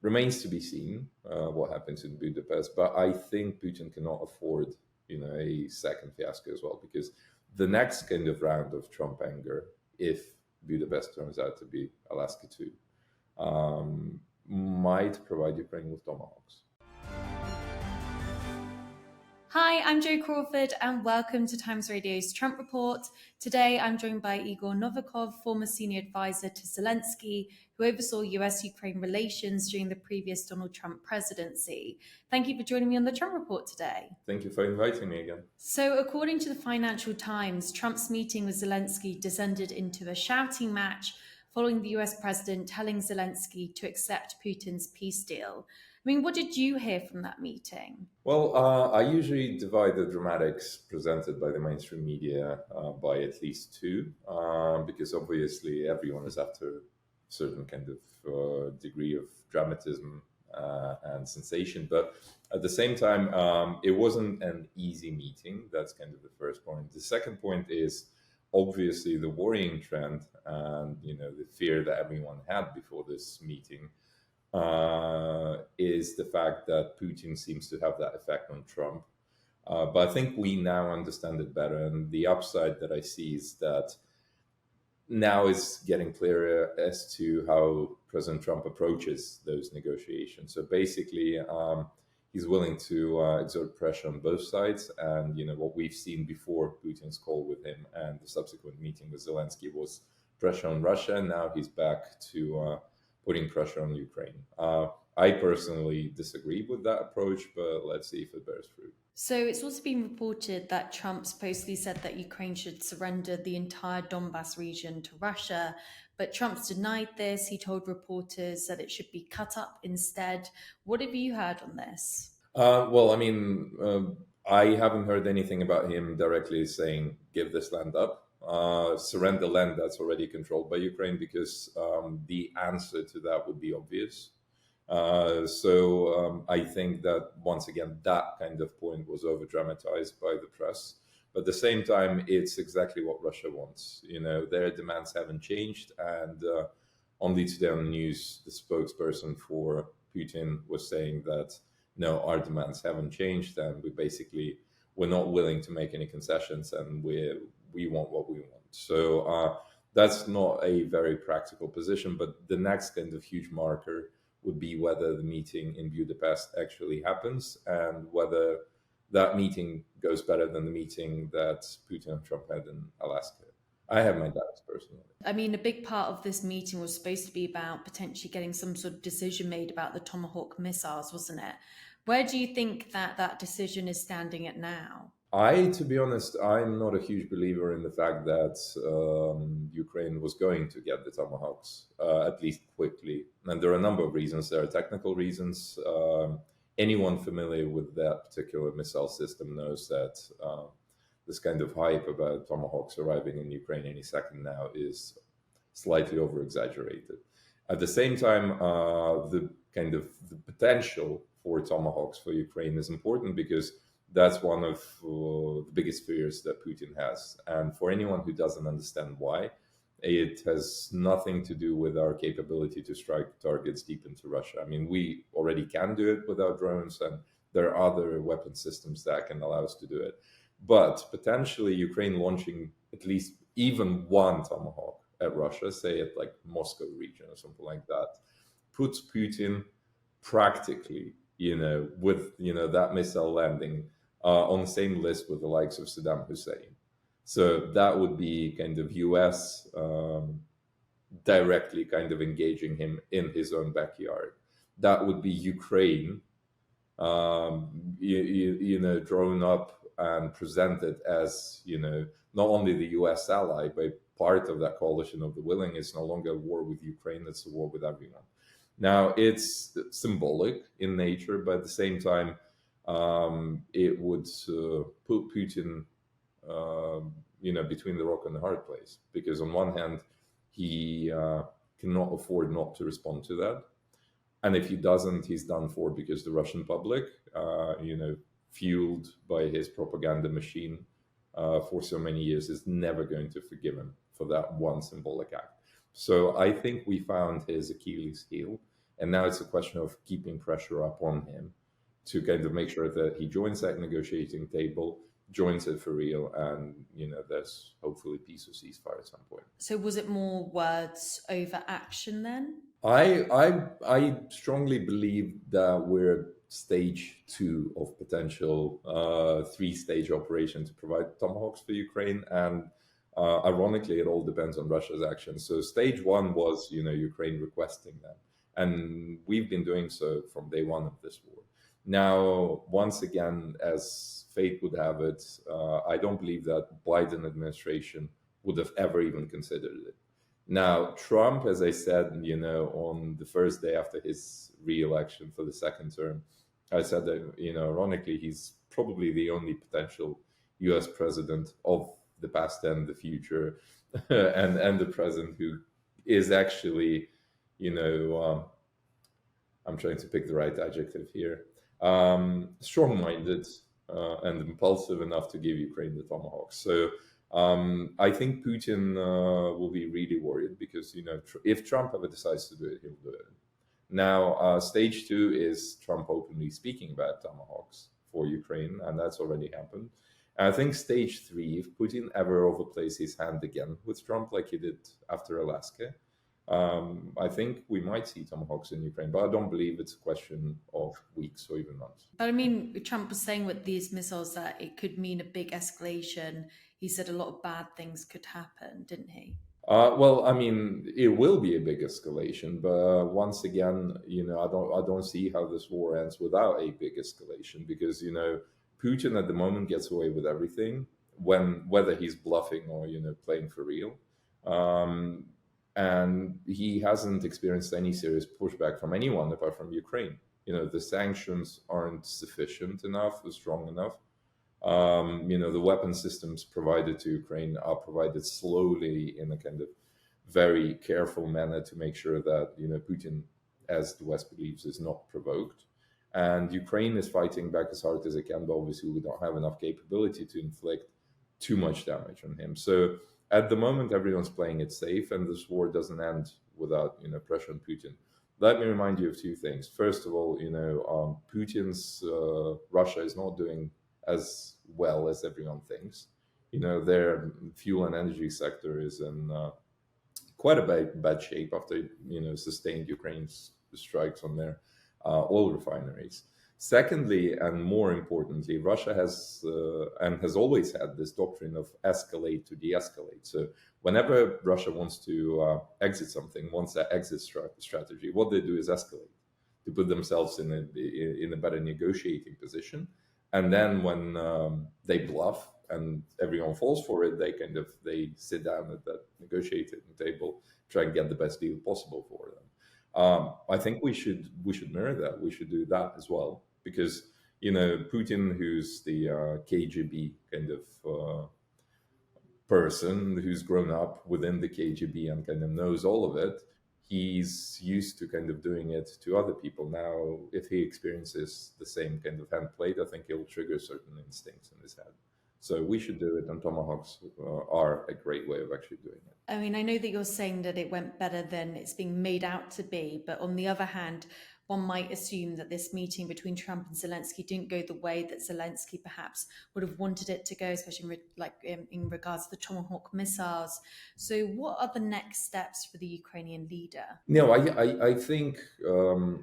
Remains to be seen what happens in Budapest, but I think Putin cannot afford, a second fiasco as well, because the next kind of round of Trump anger, if Budapest turns out to be Alaska too, might provide Ukraine with Tomahawks. Hi, I'm Jo Crawford and welcome to Times Radio's Trump Report. Today I'm joined by Igor Novikov, former senior advisor to Zelensky, who oversaw US-Ukraine relations during the previous Donald Trump presidency. Thank you for joining me on the Trump Report today. Thank you for inviting me again. So according to the Financial Times, Trump's meeting with Zelensky descended into a shouting match following the US president telling Zelensky to accept Putin's peace deal. I mean, what did you hear from that meeting? Well, I usually divide the dramatics presented by the mainstream media by at least two, because obviously everyone is after a certain kind of degree of dramatism and sensation. But at the same time, it wasn't an easy meeting. That's kind of the first point. The second point is obviously the worrying trend and, the fear that everyone had before this meeting is the fact that Putin seems to have that effect on Trump. But I think we now understand it better. And the upside that I see is that now it's getting clearer as to how President Trump approaches those negotiations. So basically, he's willing to exert pressure on both sides. And, what we've seen before Putin's call with him and the subsequent meeting with Zelensky was pressure on Russia. Now he's back to putting pressure on Ukraine. I personally disagree with that approach, but let's see if it bears fruit. So it's also been reported that Trump supposedly said that Ukraine should surrender the entire Donbas region to Russia, but Trump's denied this. He told reporters that it should be cut up instead. What have you heard on this? I haven't heard anything about him directly saying, give this land up. Surrender land that's already controlled by Ukraine, because the answer to that would be obvious. So I think that once again, that kind of point was over dramatized by the press. But at the same time, it's exactly what Russia wants. Their demands haven't changed. And only today on the news, the spokesperson for Putin was saying that, no, our demands haven't changed. And we're not willing to make any concessions, and we want what we want. So that's not a very practical position. But the next kind of huge marker would be whether the meeting in Budapest actually happens and whether that meeting goes better than the meeting that Putin and Trump had in Alaska. I have my doubts personally. I mean, a big part of this meeting was supposed to be about potentially getting some sort of decision made about the Tomahawk missiles, wasn't it? Where do you think that decision is standing at now? To be honest, I'm not a huge believer in the fact that Ukraine was going to get the Tomahawks, at least quickly. And there are a number of reasons. There are technical reasons. Anyone familiar with that particular missile system knows that this kind of hype about Tomahawks arriving in Ukraine any second now is slightly over-exaggerated. At the same time, the potential for Tomahawks for Ukraine is important, because that's one of the biggest fears that Putin has. And for anyone who doesn't understand why, it has nothing to do with our capability to strike targets deep into Russia. I mean, we already can do it with our drones, and there are other weapon systems that can allow us to do it. But potentially Ukraine launching at least even one Tomahawk at Russia, say at like Moscow region or something like that, puts Putin practically, with, that missile landing on the same list with the likes of Saddam Hussein. So that would be kind of US directly kind of engaging him in his own backyard. That would be Ukraine, drawn up and presented as, not only the US ally, but part of that coalition of the willing. It's no longer a war with Ukraine, it's a war with everyone. Now, it's symbolic in nature, but at the same time, it would put Putin, between the rock and the hard place. Because on one hand, he cannot afford not to respond to that. And if he doesn't, he's done for, because the Russian public, fueled by his propaganda machine for so many years, is never going to forgive him for that one symbolic act. So I think we found his Achilles heel. And now it's a question of keeping pressure upon him to kind of make sure that he joins that negotiating table, joins it for real, and there's hopefully peace or ceasefire at some point. So was it more words over action then? I strongly believe that we're at stage 2 of potential 3-stage operation to provide Tomahawks for Ukraine, and ironically, it all depends on Russia's actions. So stage 1 was Ukraine requesting them, and we've been doing so from day 1 of this war. Now, once again, as fate would have it, I don't believe that Biden administration would have ever even considered it. Now, Trump, as I said, on the first day after his re-election for the second term, I said that, ironically, he's probably the only potential U.S. president of the past and the future and the present who is actually, I'm trying to pick the right adjective here, strong-minded and impulsive enough to give Ukraine the Tomahawks. So I think Putin will be really worried because, if Trump ever decides to do it, he'll do it. Now, stage 2 is Trump openly speaking about Tomahawks for Ukraine, and that's already happened. And I think stage 3, if Putin ever overplays his hand again with Trump like he did after Alaska, I think we might see Tomahawks in Ukraine, but I don't believe it's a question of weeks or even months. But I mean, Trump was saying with these missiles that it could mean a big escalation. He said a lot of bad things could happen, didn't he? Well, I mean, it will be a big escalation, but once again, I don't see how this war ends without a big escalation because, Putin at the moment gets away with everything whether he's bluffing or, playing for real. And he hasn't experienced any serious pushback from anyone apart from Ukraine. The sanctions aren't sufficient enough or strong enough. The weapon systems provided to Ukraine are provided slowly in a kind of very careful manner to make sure that, Putin, as the West believes, is not provoked. And Ukraine is fighting back as hard as it can, but obviously we don't have enough capability to inflict too much damage on him. So at the moment, everyone's playing it safe, and this war doesn't end without, pressure on Putin. Let me remind you of 2 things. First of all, Putin's Russia is not doing as well as everyone thinks. Their fuel and energy sector is in quite a bad shape after, sustained Ukraine's strikes on their oil refineries. Secondly, and more importantly, Russia has and has always had this doctrine of escalate to de-escalate. So whenever Russia wants to exit something, wants that exit strategy, what they do is escalate to put themselves in a better negotiating position. And then when they bluff and everyone falls for it, they sit down at that negotiating table, try and get the best deal possible for them. I think we should mirror that. We should do that as well, because Putin, who's the KGB kind of person who's grown up within the KGB and kind of knows all of it, he's used to kind of doing it to other people. Now, if he experiences the same kind of hand played, I think he'll trigger certain instincts in his head. So we should do it, and Tomahawks are a great way of actually doing it. I mean, I know that you're saying that it went better than it's being made out to be, but on the other hand, one might assume that this meeting between Trump and Zelensky didn't go the way that Zelensky perhaps would have wanted it to go, especially in regards to the Tomahawk missiles. So what are the next steps for the Ukrainian leader? No, I think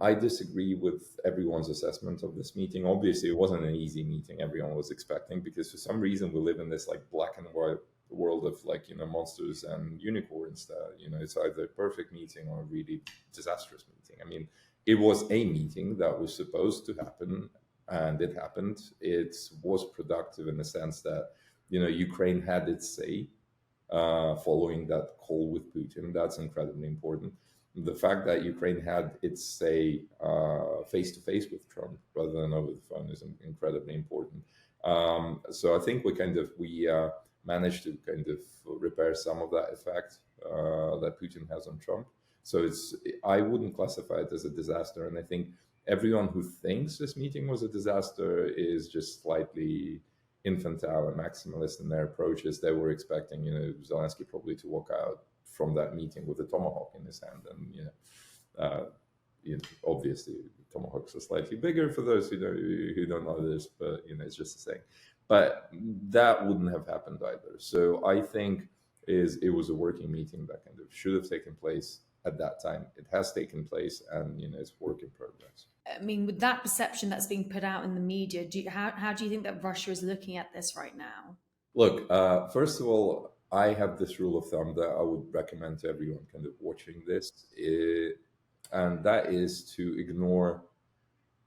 I disagree with everyone's assessment of this meeting. Obviously, it wasn't an easy meeting everyone was expecting, because for some reason we live in this black and white world of monsters and unicorns that, it's either a perfect meeting or a really disastrous meeting. I mean, it was a meeting that was supposed to happen, and it happened. It was productive in the sense that, Ukraine had its say following that call with Putin. That's incredibly important. The fact that Ukraine had its say face-to-face with Trump rather than over the phone is incredibly important. So I think we managed to kind of repair some of that effect that Putin has on Trump. So I wouldn't classify it as a disaster. And I think everyone who thinks this meeting was a disaster is just slightly infantile and maximalist in their approaches. They were expecting, Zelensky probably to walk out from that meeting with a tomahawk in his hand. And, obviously Tomahawks are slightly bigger for those who don't know this, but it's just the same. But that wouldn't have happened either. So I think it was a working meeting that kind of should have taken place at that time. It has taken place, and it's work in progress. I mean, with that perception that's being put out in the media, how do you think that Russia is looking at this right now? Look, first of all, I have this rule of thumb that I would recommend to everyone kind of watching this, and that is to ignore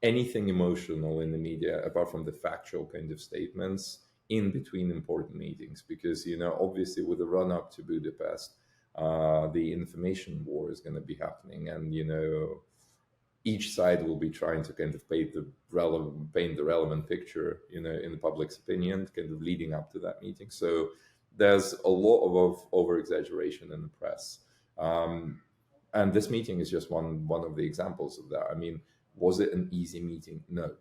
anything emotional in the media apart from the factual kind of statements in between important meetings, because obviously with the run up to Budapest, the information war is going to be happening, and each side will be trying to kind of paint the relevant picture, in the public's opinion, kind of leading up to that meeting. So there's a lot of over exaggeration in the press, and this meeting is just one of the examples of that. I mean, was it an easy meeting? No.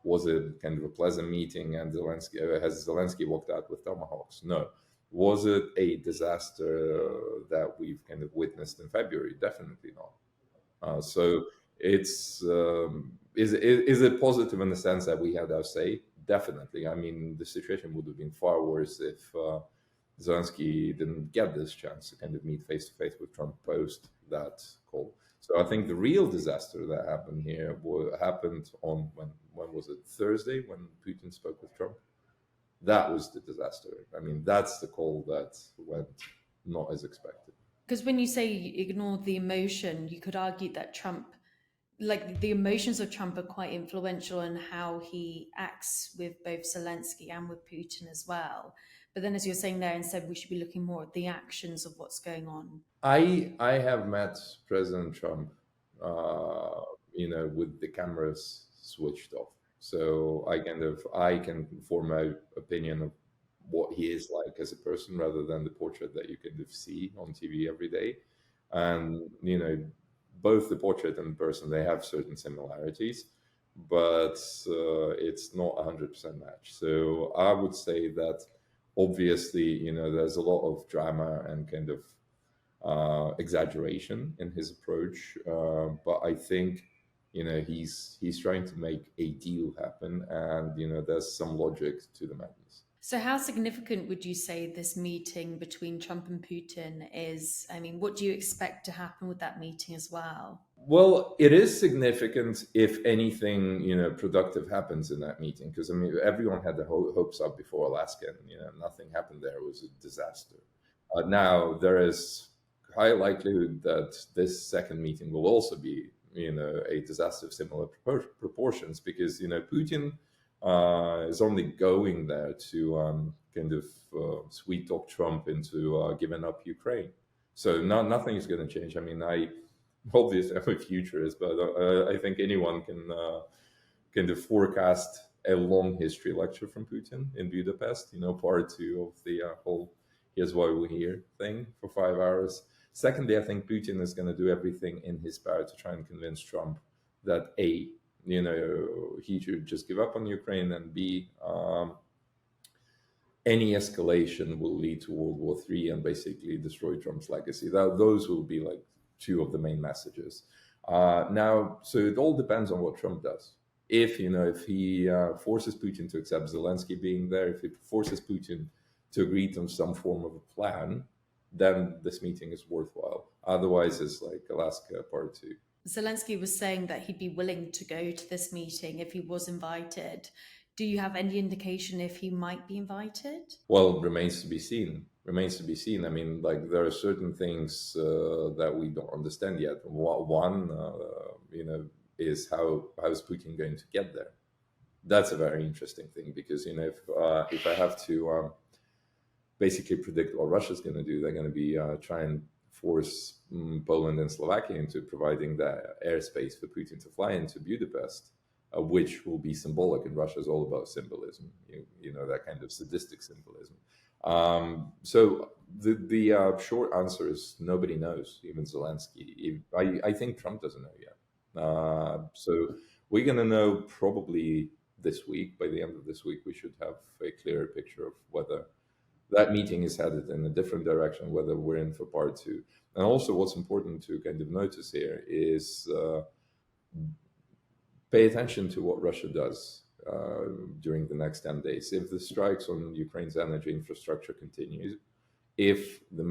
Was it kind of a pleasant meeting? And has Zelensky walked out with Tomahawks? No. Was it a disaster that we've kind of witnessed in February? Definitely not. So it's is it positive in the sense that we had our say? Definitely. I mean, the situation would have been far worse if Zelensky didn't get this chance to kind of meet face to face with Trump post that call. So I think the real disaster that happened here happened on when was it? Thursday, when Putin spoke with Trump. That was the disaster. I mean, that's the call that went not as expected. Because when you say ignore the emotion, you could argue that Trump, like the emotions of Trump, are quite influential in how he acts with both Zelensky and with Putin as well. But then, as you're saying there, instead we should be looking more at the actions of what's going on. I have met President Trump, with the cameras switched off, so I can form my opinion of what he is like as a person rather than the portrait that you kind of see on TV every day. And both the portrait and the person, they have certain similarities, but it's not 100% match. So I would say that obviously, there's a lot of drama and kind of exaggeration in his approach, but I think he's trying to make a deal happen, and there's some logic to the madness. So, how significant would you say this meeting between Trump and Putin is? I mean, what do you expect to happen with that meeting as well? Well, it is significant if anything, productive happens in that meeting, because I mean, everyone had their hopes up before Alaska, and nothing happened there. It was a disaster. Now there is high likelihood that this second meeting will also be, a disaster of similar proportions, because Putin is only going there to kind of sweet talk Trump into giving up Ukraine. So nothing is going to change. I mean, obviously I'm a futurist, but I think anyone can kind of forecast a long history lecture from Putin in Budapest. Part two of the whole "here's why we're here" thing for 5 hours. Secondly, I think Putin is going to do everything in his power to try and convince Trump that A, he should just give up on Ukraine, and B, any escalation will lead to World War III and basically destroy Trump's legacy. Those will be like two of the main messages. Now, so it all depends on what Trump does. If he forces Putin to accept Zelensky being there, if he forces Putin to agree to some form of a plan, then this meeting is worthwhile. Otherwise, it's like Alaska Part 2. Zelensky was saying that he'd be willing to go to this meeting if he was invited. Do you have any indication if he might be invited? Well, remains to be seen. I mean, like, there are certain things that we don't understand yet. One, is how is Putin going to get there? That's a very interesting thing, because if I have to basically predict what Russia's going to do, they're going to be try and force Poland and Slovakia into providing the airspace for Putin to fly into Budapest, which will be symbolic. And Russia is all about symbolism, that kind of sadistic symbolism. So the short answer is nobody knows, even Zelensky. I think Trump doesn't know yet. So we're going to know probably this week. By the end of this week, we should have a clearer picture of whether that meeting is headed in a different direction, whether we're in for part two. And also what's important to kind of notice here is pay attention to what Russia does during the next 10 days. If the strikes on Ukraine's energy infrastructure continues, if the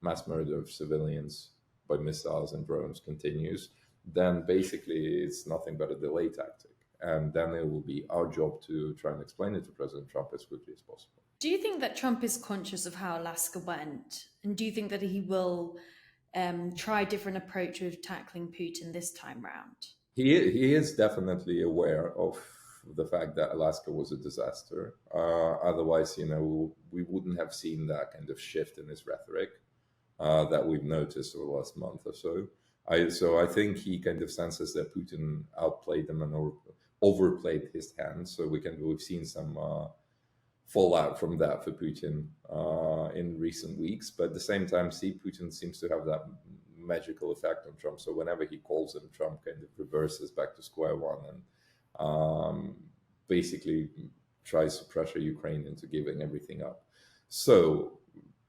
mass murder of civilians by missiles and drones continues, then basically it's nothing but a delay tactic. And then it will be our job to try and explain it to President Trump as quickly as possible. Do you think that Trump is conscious of how Alaska went? And do you think that he will try a different approach with tackling Putin this time round? He is definitely aware of the fact that Alaska was a disaster. Otherwise, we wouldn't have seen that kind of shift in his rhetoric that we've noticed over the last month or so. I think he kind of senses that Putin outplayed him and overplayed his hand. So we've seen some fallout from that for Putin in recent weeks. But at the same time, Putin seems to have that magical effect on Trump. So whenever he calls him, Trump kind of reverses back to square one and basically tries to pressure Ukraine into giving everything up. So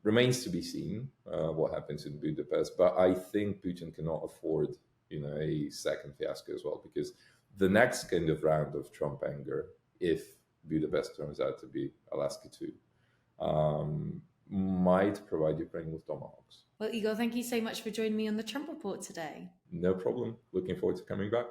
remains to be seen what happens in Budapest. But I think Putin cannot afford, a second fiasco as well, because the next kind of round of Trump anger, if Budapest turns out to be Alaska too, might provide Ukraine with Tomahawks. Well, Igor, thank you so much for joining me on the Trump Report today. No problem. Looking forward to coming back.